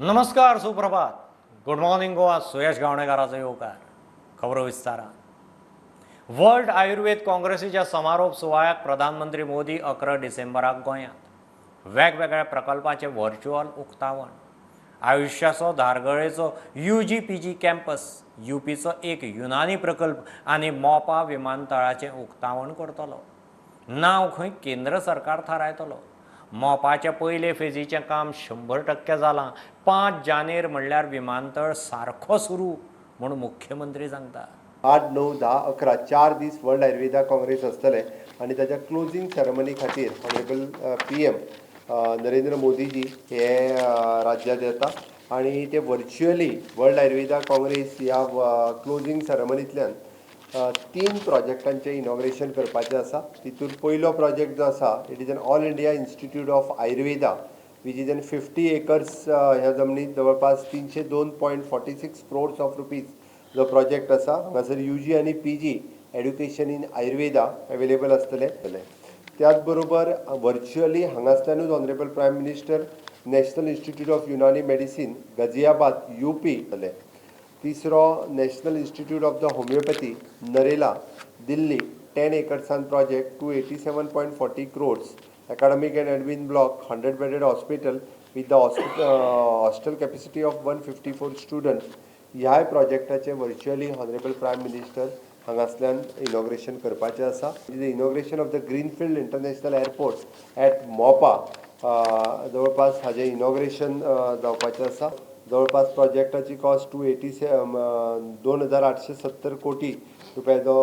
नमस्कार, सुप्रभात. Good morning Goa. Suyash गावणेकरांचो येवकार. खबरो विस्तारान. वर्ल्ड आयुर्वेद काँग्रेसीच्या समारोप सुवाळ्याक प्रधानमंत्री मोदी 11 डिसेंबराक गोंयांत. वेगवेगळ्या प्रकल्पांचे व्हर्च्युअल उक्तावण. आयुष्याचो धारगळेचो UG-PG कॅम्पस, UPचो एक युनानी प्रकल्प आनी मोपा विमानतळाचें उक्तावण करतलो. नांव खंय केंद्र सरकार थारायतलो. मोपाच्या पयले फेजीचें काम 100% जालां. 5 जानेर म्हणल्यार विमानतळ सारको सुरू म्हूण मुख्यमंत्री सांगता. 8, 9, 10, 11 4 दीस वर्ल्ड आयुर्वेदा काँग्रेस आसतले आनी ताच्या क्लोजिंग सेरेमनी खातीर ऑनरेबल PM नरेंद्र मोदीजी हे राज्यांत येता आनी ते वर्च्युअली वर्ल्ड आयुर्वेदा काँग्रेस ह्या क्लोजिंग सेरेमनींतल्यान 3 प्रोजेक्टांचें इनॉग्रेशन करपाचें आसा. तितून पयलो प्रोजेक्ट जो आसा it is an all India institute of Ayurveda which is an 50 acres ह्या जमनीत जवळपास 302.46 crores ऑफ रुपीज जो प्रोजेक्ट आसा. हांगासर UG आनी PG education in Ayurveda available आसतले. त्याच बरोबर वर्च्युअली हांगासल्यानूच honourable prime minister national institute of Unani medicine Ghaziabad UP जाले. तिसरो national institute of the homeopathy Narela Delhi 10 एकर्सान project 287.40 crores. Academic and admin block 100-bedded hospital with the hostel capacity of 154 students. ह्या प्रोजेक्टाचे virtually honourable prime minister हांगासल्यान inauguration करपाचें आसा. The inauguration of the greenfield international airport at मोपा जवळपास हाजें inauguration जावपाचें आसा. जवळपास प्रोजेक्टाची कॉस्ट 2,870 कोटी रुपयाचो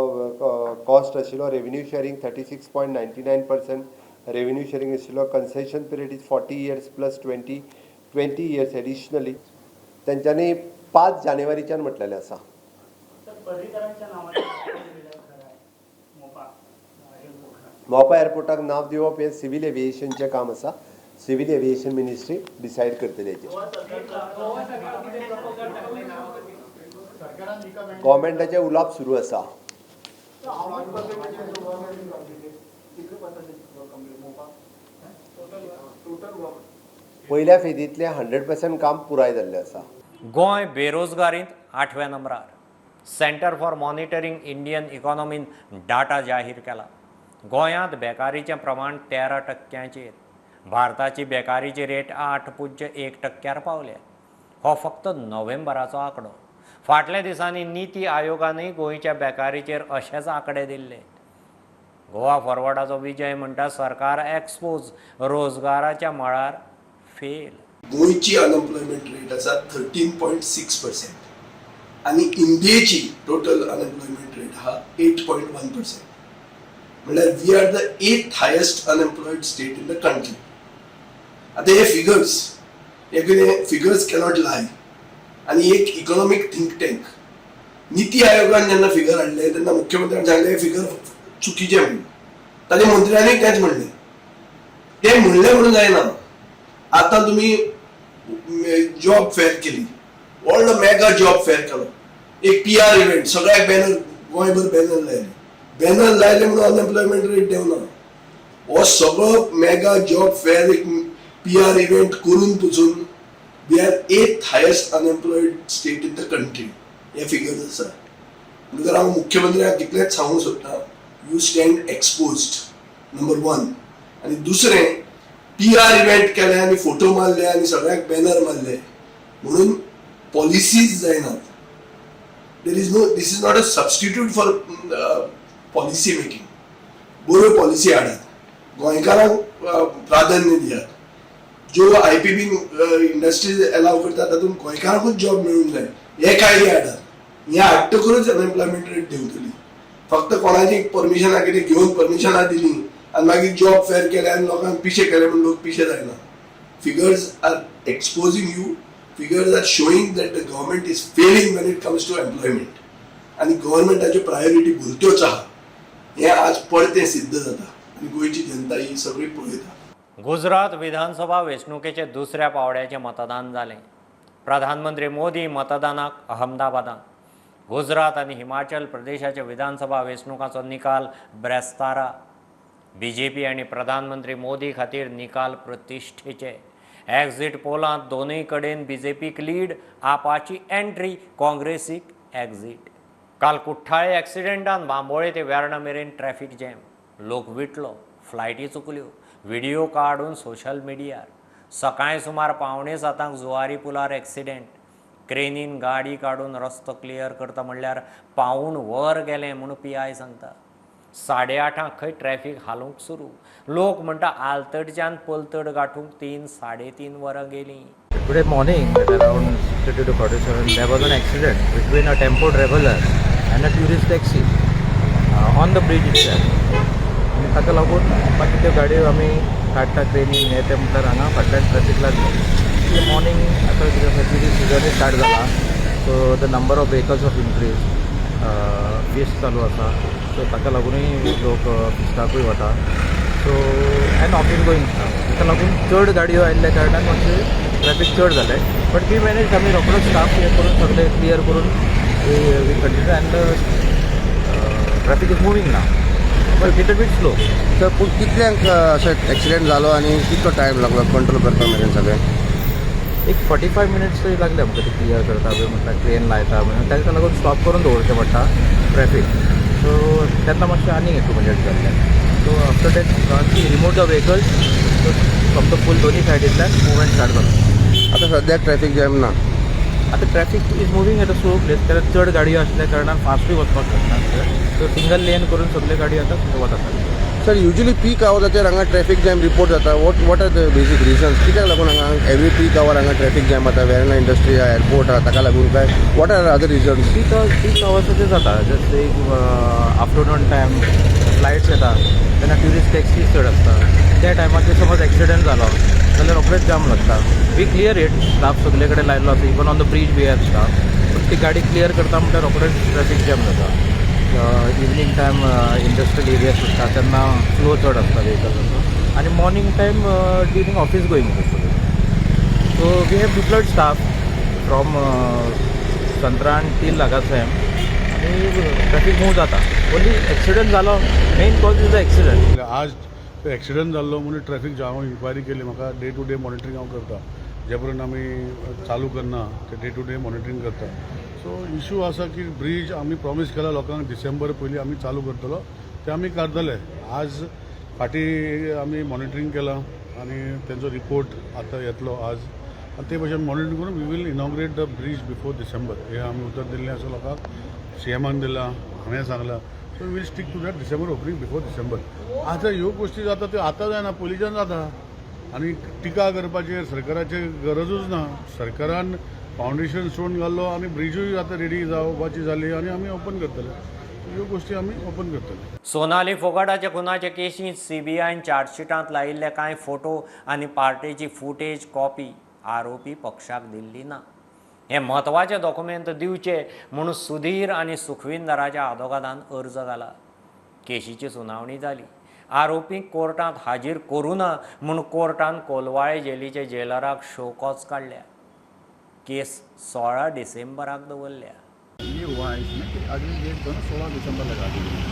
कॉस्ट आशिल्लो. Revenue sharing 36.99%. रेव्हेन्यू शेअरिंग आशिल्लो. Concession period is 40 years plus 20 years additionally. तेंच्यांनी 5 जानेवारीच्यान म्हटलेलें आसा. मोपा एअरपोर्टाक नांव दिवप हें सिव्हील एव्हिएशनचें काम आसा. सिव्हील एव्हिएशन मिनिस्ट्री डिसायड करतली हेजेर. गव्हर्मेंटाचे उलोवप सुरू आसा. पयल्या फेजींतले 100% काम पुराय जाल्लें आसा. गोंय बेरोजगारींत 8व्या नंबरार. सेंटर फॉर मॉनिटरिंग इंडियन इकॉनॉमीन डाटा जाहीर केला. गोंयांत बेकारीचें प्रमाण 13%. भारताची बेकारीची रेट 8.1% पावल्या. हो फक्त नोव्हेंबराचो आंकडो. फाटल्या दिसांनी नीती आयोगानूय गोंयच्या बेकारीचेर अशेच आंकडे दिल्ले. गोवा फॉरवर्डाचो विजय म्हणटा सरकार एक्सपोज, रोजगाराच्या मळार फेल. गोंयची अनएम्प्लॉयमेंट रेट आसा 13.6% आणि इंडियेची टोटल अनएम्प्लॉयमेंट रेट हा 8.1%. म्हणल्यार we are the 8th highest unemployed state in the country. आता हे फिगर्स कॅनॉट लाय. आणि एक इकॉनॉमिक थिंक टँक नीती आयोगान जेन्ना फिगर हाडले तेन्ना मुख्यमंत्र्यान सांगले हे फिगर चुकीचे म्हणून. ताच्या मंत्र्यांनी तेच म्हणले. ते म्हणले म्हणून जायना. आता तुम्ही जॉब फेअर केली, व्हडलो मेगा जॉब फेअर केलो, एक PR इव्हेंट, सगळ्याक बॅनर गोंयभर बॅनर लायले. बॅनर लायले म्हणून अनएम्प्लॉयमेंट रेट देवना. हो सगळो मेगा जॉब फेअर एक PR इव्हेंट करून पसून we are 8th highest unemployed state in the country. हे फिगर्स आसा. म्हणटकर हांव मुख्यमंत्र्याक इतलेंच सांगूंक सोदता, यू स्टँड एक्सपोज्ड नंबर 1. आणि दुसरें PR इव्हेंट केले आणि फोटो मारले आणि सगळ्याक बॅनर मारले म्हणून पॉलिसीज जायनात. This is not a substitute for policy making. बऱ्यो पॉलिसी हाडात, गोंयकारांक प्राधान्य दियात. ज्यो IPB इंडस्ट्रीज अलाव करतात तातूंत गोंयकारांकूच जॉब मेळूंक जाय हे कायदे हाडात. हे हाडटकूच अनएम्प्लॉयमेंट रेट देंवतली. फक्त कोणाची परमिशनां कितें घेवन परमिशनां दिली आणि मागीर जॉब फेअर केले आणि लोकांक पिशे केले म्हणून लोक पिशे जायना. Figures are exposing you. Figures are showing that the government is failing when it comes to employment. आणि गव्हर्मेंटाच्यो प्रायोरिटी भलत्योच आहा हे आज पडते सिद्ध जाता आणि गोंयची जनता ही सगळी पळयता. गुजरात विधानसभा वेंचणुकेचे दुसऱ्या पावड्याचे मतदान जालें. प्रधानमंत्री मोदी मतदानाक अहमदाबादात. गुजरात आनी हिमाचल प्रदेशाच्या विधानसभा वेंचणुकांचो निकाल ब्रेस्तारा. BJP आनी प्रधानमंत्री मोदी खातीर निकाल प्रतिश्ठेचे. एक्झिट पोलांत दोनूय कडेन बीजेपीक लीड, आपाची एंट्री, काँग्रेसीक एक्झिट. काल कुठ्ठाळे एक्सिडेंटान बांबोळे ते वेर्णा मेरेन ट्रॅफिक जॅम. लोक विटलो, फ्लायटी चुकल्यो, व्हिडिओ काडून सोशल मिडियार. सकाळीं सुमार 6:45 जुवारी पुलार एक्सिडेंट. क्रेनीन गाडी काडून रस्तो क्लियर करता म्हणल्यार पावूण वर गेलें म्हूण PI सांगता. 8:30 खंय ट्रॅफिक हालूंक सुरू. लोक म्हणटा आलतडच्यान पलतड गाठूंक 3-3.5 वरां गेलीं. Today morning at around 6:30 to 47, there was an accident between a tempo traveller and a tourist taxi on the bridge itself. आनी ताका लागून मागीर त्यो गाडयो आमी काडटा ट्रेनीन हे ते म्हणल्यार हांगा फाटल्यान ट्रॅफिक लागलो. मॉर्निंग आतां कितें आसा की सिजनूय स्टार्ट जाला, so the number of vehicles of increase, fest चालू आसा, सो ताका लागूनय लोक फिस्टाकूय वता. सो एन ऑफीस गोईंग ताका लागून चड गाडयो आयिल्ल्या कारणान मातशें ट्रॅफिक चड जालें. बट वी मॅनेज, आमी रोखडोच स्टाफ हे करून सगळें क्लियर करून we continue and traffic is moving now, but little bit slow. तर कितल्यांक अशें एक्सिडेंट जालो आनी कितलो टायम लागलो कंट्रोल करपा मेरेन सगळें? एक 45 मिनिट्स तरी लागले आमकां ते क्लियर करता. म्हटल्यार ट्रेन लायता म्हणून ताका लागून स्टॉप करून दवरचें पडटा ट्रॅफिक. सो तेन्ना मातशें आनीक 2 मिनिट्स जाल्ले. So after that remove the vehicles from the fool दोनी सायडींतल्यान मुवमेंट स्टार्ट जालो. आतां सद्याक ट्रॅफिक जॅम ना. आतां traffic is moving at a slow place, कारण चड गाडयो आसल्या कारणान फास्टूय वचपाक शकना. सो सिंगल लेन करून सगळे गाडयो आतां वतात. सर युजली पीक आवर्साचेर हांगा ट्रॅफिक जॅम रिपोर्ट जाता. वॉट आर द बेसीक रिजन्स? कित्याक लागून हांगा एवरी पीक आवर हांगा ट्रॅफिक जॅम जाता? वेर्ना इंडस्ट्री आहा, एअरपोर्ट आहा, ताका लागून काय वॉट आर अदर रिजन्स? पीक आवर्साचेर जाता. जस्ट एक आफ्टरनून टायम फ्लायट्स येता तेन्ना ट्युरिस्ट टॅक्सी चड आसता. त्या टायमाचेर समज एक्सिडेंट जालो जाल्यार रोखडेच जाम लागता. वी क्लियर इट, स्टाफ सगळे कडेन लायल्लो आसा, even on the bridge we have staff. But ती गाडी क्लियर करता म्हणल्यार रोखडेच ट्रॅफिक जॅम जाता. इवनिंग टायम इंडस्ट्रियल एरिया सुट्टा तेन्ना फ्लो चड आसता व्हेकल्साचो. आनी morning time during office going सगळे. So we have deployed staff from संत्रान टील लागासॅम आनी ट्रॅफिक मूव जाता. ओन्ली एक्सिडेंट जालो, main cause is the accident. आज एक्सिडेंट जाल्लो म्हणून ट्रॅफिक जाम इन्क्वायरी केली. म्हाका डे टू डे मॉनिटरींग हांव करता. जे पर्यंत आमी चालू करना ते डे टू डे मॉनिटरींग करता. सो इशू आसा की ब्रीज आमी प्रॉमीस केला लोकांक डिसेंबर पयलीं आमी चालू करतलो, ते आमी करतले. आज फाटीं आमी मॉनिटरींग केलां आनी तेंचो रिपोर्ट आतां येतलो आज. आनी ते भशेन मॉनिटरींग करून we will inaugurate the bridge before December. हे आमी उतर दिल्लें आसा लोकांक, CMान दिलां, हांवें सांगलां. So will stick to that December opening before December. आतां ह्यो गोश्टी जाता त्यो आतां जायना, पयलींच्यान जाता. आनी टिका करपाचेर सरकाराची गरजूच ना. सरकारान फावंडेशन स्टोन घाल्लो आनी ब्रिजूय आतां रेडी जावपाची जाली आनी आमी ओपन करतले. ह्यो गोश्टी आमी ओपन करतले. सोनाली फोगाटाच्या खुनाचे केशींत CBIन चार्जशिटांत लायिल्ले कांय फोटो आनी पार्टेची फुटेज कॉपी आरोपी पक्षाक दिल्ली ना. हे म्हत्वाचे डॉक्युमेंट दिवचे म्हणून सुधीर आनी सुखविंदराच्या आदोगादान अर्ज घाला. केशीची सुनावणी जाली. आरोपीक कोर्टांत हाजीर करूं ना म्हूण कोर्टान कोलवाळे जेलीचे जेलराक शोकॉज काडल्या. केस 16 डिसेंबराक दवरल्या. ये हुआ है इसमें कि अगली डेट जो है 16 दिसंबर लगा दी गई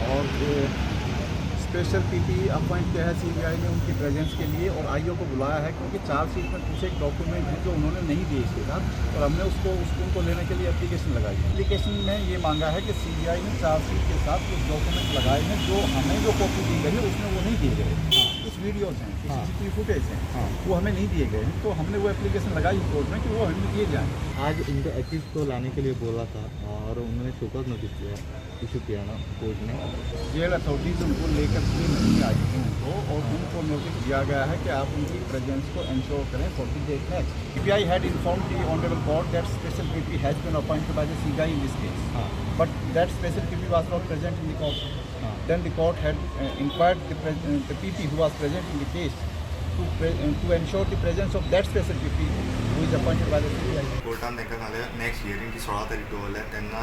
और स्पेशल पीपी अपॉइंट किया है CBI ने उनकी प्रेजेंस के लिए और IO को बुलाया है क्योंकि चार्जशीट में कुछ एक डॉक्यूमेंट है जो उन्होंने नहीं दिए इसके साथ और हमने उसको उनको लेने के लिए एप्लीकेशन लगाई. एप्लीकेशन में ये मांगा है कि CBI ने चार्जशीट के साथ कुछ डॉक्यूमेंट लगाए हैं जो हमें जो कॉपी दी गई है उसमें वो नहीं दिए गए. कुछ वीडियोज़ हैं, CCTV फुटेज हैं, वो हमें नहीं दिए गए हैं. तो हमने वो एप्लीकेशन लगाई कोर्ट में कि वो हमें दिए जाएँ. आज इनका एक्यूज को लाने के लिए बोला था और उन्होंने शोकॉज नोटिस किया, इशू किया ना कोर्ट ने. जेल अथॉरिटीज उनको लेकर 3 महीने आई थी उनको और उनको नोटिस दिया गया है कि आप उनकी प्रेजेंस को इंश्योर करें 40 days next. CBI had informed the honorable court that special PP has been appointed by the CBI in this case. But that special PP was not present in the court. Then the court had inquired the PP who was present in the case to ensure the presence of that special PP who is appointed by the CBI. कोर्टान तांकां सांगलें next hearing ती 16 तारीख दवरल्या तेन्ना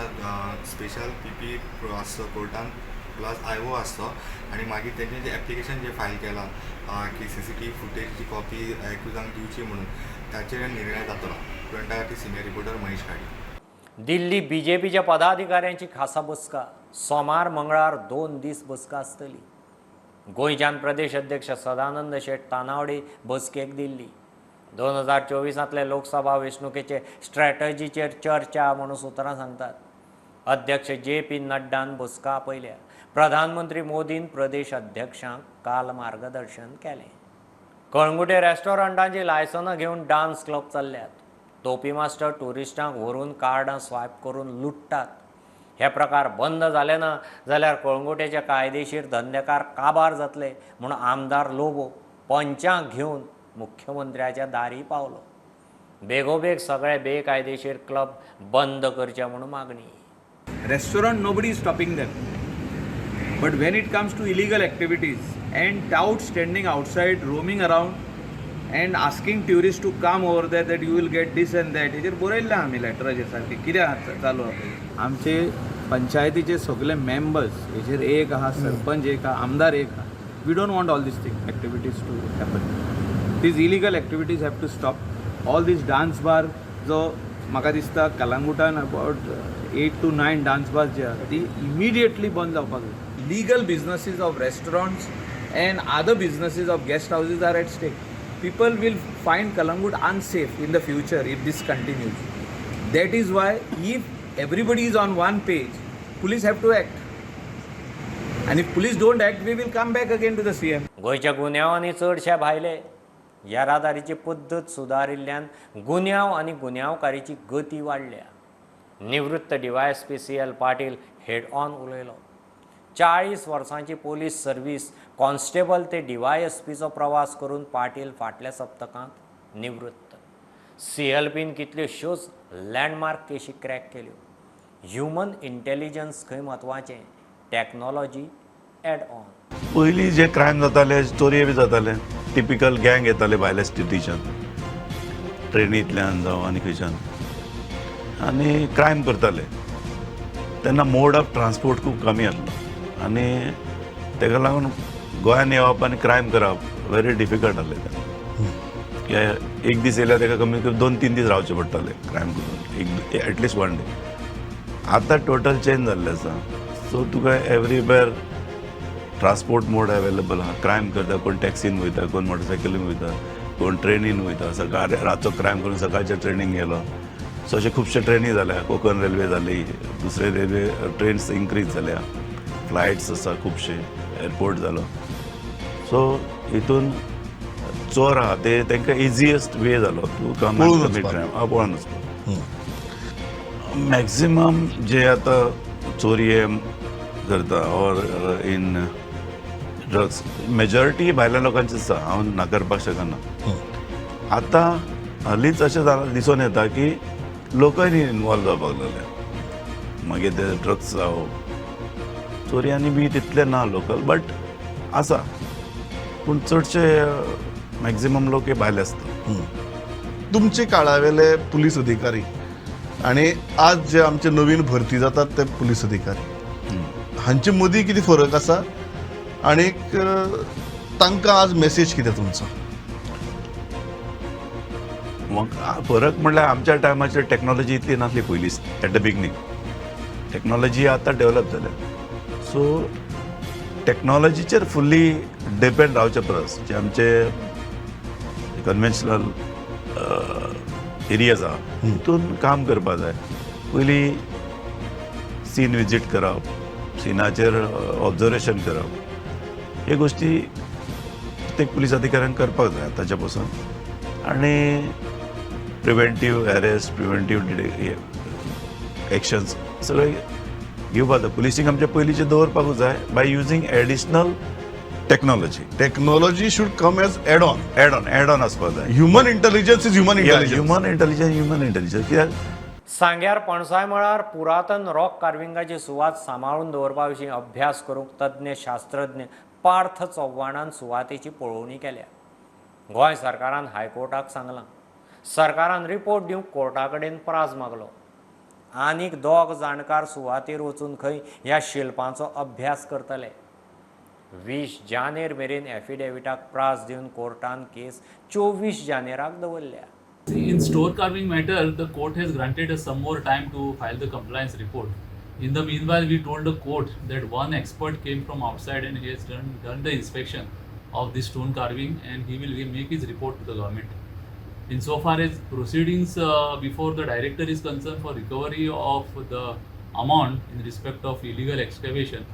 special PP आसतो कोर्टान plus IO आसतो आनी मागीर तेंचें जें एप्लिकेशन जें फायल केलां की CCTV फुटेजची कॉपी एक्युजांक दिवची म्हणून ताचेर निर्णय जातलो. स्टुडंटा खातीर सिनियर रिपोर्टर महेश खाडी. दिल्ली BJPच्या पदाधिकाऱ्यांची खासा बसका. सोमार मंगळार 2 दीस बसका आसतली. गोंयच्यान प्रदेश अध्यक्ष सदानंद शेट तानावडे बसकेक दिल्ली. 2024 लोकसभा वेंचणुकेचे स्ट्रॅटजीचेर चर्चा म्हणून सुत्रां सांगतात. अध्यक्ष JP नड्डान बसका आपयल्या. प्रधानमंत्री मोदीन प्रदेश अध्यक्षांक काल मार्गदर्शन केलें. कळंगुटे रेस्टॉरंटांची लायसनां घेवन डान्स क्लब चल्ल्यात. टोपी मास्टर टुरिस्टांक व्हरून कार्डां स्वायप करून लुटतात. हे प्रकार बंद जाले ना जाल्यार कळंगुटेचे कायदेशीर धंदेकार काबार जातले म्हूण आमदार लोबो पंचांक घेवन मुख्यमंत्र्याच्या दारी पावलो. बेगोबेग सगळे बेकायदेशीर क्लब बंद करचे म्हणून मागणी. Restaurant, nobody is stopping them. But when it comes to illegal activities and touts standing outside, roaming around and asking tourists to come over there that you will get this and that, हेजेर बरयल्लें आमी लेटराचेर सारकें कित्याक चालू आसा. आमचे पंचायतीचे सगळे मेंबर्स हेजेर एक आहा, सरपंच एक आहा, आमदार एक आहा. We don't want all these thing activities to happen. These illegal activities have to stop. All these dance bar जो म्हाका दिसता कलंगुटान अबाउट 8 to 9 डान्स बार्स जे आसा ती इमिडिएटली बंद जावपाक जाय. Legal businesses of restaurants and other businesses of guest houses are at stake. People will find Kalangut unsafe in the future if this continues. That is why if everybody is on one page, police have to act. And if police don't act, we will come back again to the CM. गोंयच्या गुन्यांवांनी चडशे भायले. येरादारीची पद्दत सुदारिल्ल्यान गुन्यांव आनी गुन्यांवकारीची गती वाडल्या. निवृत्त DYSP CL Patil head on उलयलो. 40 वर्सांची पोलीस सर्वीस कॉन्स्टेबल ते DYSPचो प्रवास करून पाटील फाटल्या सप्तकांत निवृत्त. CLPन कितल्योश्योच लँडमार्क केशी क्रॅक केल्यो. ह्युमन इंटेलिजन्स खंय म्हत्वाचें, टॅक्नॉलॉजी एड ऑन. पयलीं जे क्रायम जाताले चोरये बी जाताले, टिपिकल गँग येताले भायल्या स्टेटीच्यान, ट्रेनींतल्यान जावं आनी खंयच्यान, आनी क्रायम करताले. तेन्ना मोड ऑफ ट्रान्सपोर्ट खूब कमी आसलो आनी तेका लागून गोंयान येवप आनी क्रायम करप व्हेरी डिफिकल्ट आसलें तेन्ना. एक दीस येयल्यार तेका कमी करून 2-3 दीस रावचे पडटाले क्रायम करून, एटलिस्ट 1 डे. आतां टोटल चेंज जाल्लें आसा. सो तुका एवरीवेर ट्रान्सपोर्ट मोड अवेलेबल आहा. क्रायम करता कोण टॅक्सीन वयता, कोण मोटरसायकलीन वयता, कोण ट्रेनीन वयता. सकाळ रातचो क्रायम करून सकाळच्या ट्रेनीन गेलो. सो अशे खुबशे ट्रेनी जाल्या. कोकण रेल्वे जाली, दुसरे रेल्वे ट्रेन्स इन्क्रीज जाल्या, फ्लायट्स आसा खुबशे, एअरपोर्ट जालो. सो हितून चोर आहा ते तांकां इजियस्ट वे जालो to come and commit crime. पळोवन वचपाक मॅक्झिमम जे आतां चोरये करता ऑर इन ड्रग्स मेजॉरिटी भायल्या लोकांची आसा. हांव नाकारपाक शकना. आतां हालींच अशें दिसून येता की लोकांनी इनवॉल्व जावपाक लागले. मागीर ते ड्रग्स जावं, चोरयांनी बी तितले ना लोकल, बट आसा. पूण चडशे मॅक्झिमम लोक हे भायले आसता. तुमचे काळावेले पुलीस अधिकारी आणि आज जे आमचे नवीन भरती जातात ते पुलीस अधिकारी, हांचे मदीं कितें फरक आसा आनी तांकां आज मेसेज कितें तुमचो? फरक म्हणल्यार आमच्या टायमाचेर टॅक्नॉलॉजी इतली नासली पयलींच. एट द बिगनींग टॅक्नॉलॉजी आतां डेवलप जाल्या. सो टॅक्नॉलॉजीचेर फुल्ली डिपेंड रावचे परस जे आमचे कन्वेन्शनल एरियाज आहा तितून काम करपाक जाय. पयलीं सीन विजीट करप, सिनाचेर ऑब्जर्वेशन करप, हे गोश्टी प्रत्येक पुलीस अधिकाऱ्यांक करपाक जाय आतांच्या पासून. आनी प्रिव्हेंटीव अरेस्ट, प्रिव्हेंटीव एक्शन्स सगळे घेवपाक जाय. पुलिसींग आमचे पयलींचे दवरपाकूच जाय by using additional technology. Technology should come as add on. Add on आसपाक जाय. Human intelligence is human intelligence. कित्याक सांग्यार पणसाय मळार पुरातन रॉक कार्विंगाची सुवात सांबाळून दवरपा विशीं अभ्यास करूंक तज्ञ शास्त्रज्ञ पार्थ चव्हाणान सुवातेची पळोवणी केल्या. गोंय सरकारान हायकोर्टाक सांगलां. सरकारान रिपोर्ट दिवंक कोर्टा कडेन प्राज मागलो. आनीक 2 जाणकार सुवातेर वचून खंय ह्या शिल्पांचो अभ्यास करतले. 20 जानेर मेरेन एफिडेविटाक प्राज दिवन कोर्टान केस 24 जानेराक दवरल्या. In store carving matter, the court has granted us some more time to file the compliance report. In the meanwhile, we told the court that one expert came from outside and he has done the inspection of this stone carving, and he will make his report to the government. Insofar as proceedings before the director is concerned for recovery of the amount in respect of illegal excavation,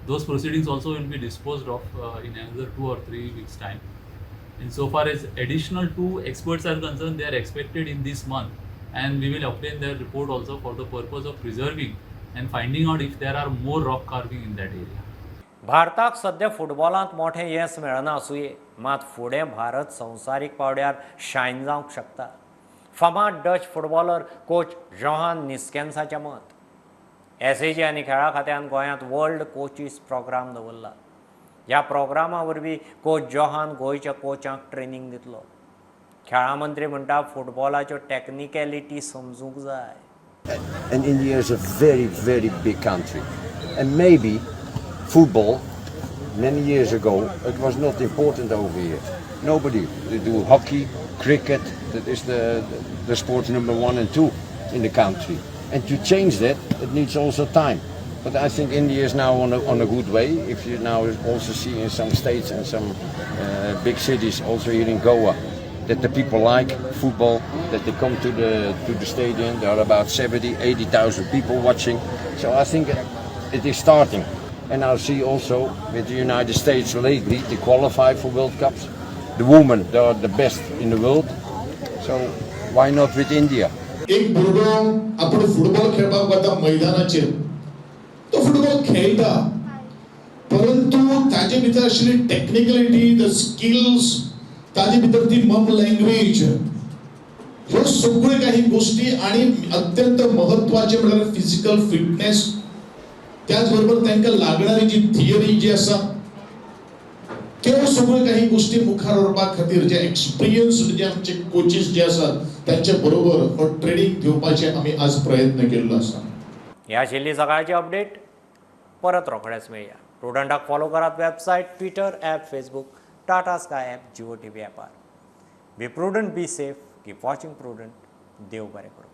those proceedings also will be disposed of in another 2 or 3 weeks' time. Insofar as additional 2 experts are concerned, they are expected in this month, and we will obtain their report also for the purpose of preserving and finding out if there are more rock carving in that area. भारताक सध्या फुटबॉलांत मोठें yes मेळना आसूंये, मात फुडें भारत संवसारीक पावड्यार शायन जावंक शकता. फामाद डच फुटबॉलर कोच जोहान निस्केन्साचें मत. SAG आनी खेळा खात्यान गोंयांत वर्ल्ड कोचीस प्रोग्राम दवरला. ह्या प्रोग्रामा वरवीं कोच जोहान गोंयच्या कोचांक ट्रेनिंग दितलो. खेळा मंत्री म्हणटा फुटबॉलाच्यो टॅक्निकॅलिटी समजूंक जाय. And India is a very, very big country. And maybe football, many years ago, it was not important over here. Nobody. They do hockey, cricket, that is the sports number 1 and 2 in the country. And to change that, it needs also time. But I think India is now on a good way. If you now also see in some states and some big cities, also here in Goa, that the people like football, that they come to the stadium. There are about 70,000-80,000 people watching. So I think it is starting. And I'll see also with the United States lately, they qualify for World Cups. The women, they are the best in the world. So why not with India? एक भुरगो आपण football खेळपाक वता मैदानाचेर, तो football खेळटा, परंतु ताजे भितर आशिल्ली टेक्निकलिटी, द स्किल्स, ताजे भितर ती मम लँग्वेज, ह्यो सगळ्यो काही गोष्टी आणि अत्यंत महत्वाचे म्हणजे फिजिकल फिटनेस, त्याचबरोबर तांकां लागणारी जी थियरी जी आसा, त्यो सगळ्यो काही गोष्टी मुखार व्हरपा खातीर जे एक्सपिरियन्स्ड जे आमचे कोचीस जे आसात त्यांच्या बरोबर हो ट्रेनिंग घेवपाचे आमी आज प्रयत्न केल्लो आसा. ह्या आशिल्ली सकाळची अपडेट. परत रोखडेच मेळया. प्रुडंटाक फॉलो करात website, Twitter, app, Facebook, Tata Sky app, Jio TV ॲपार. Be Prudent, be safe, keep watching Prudent. देव बरें करूं.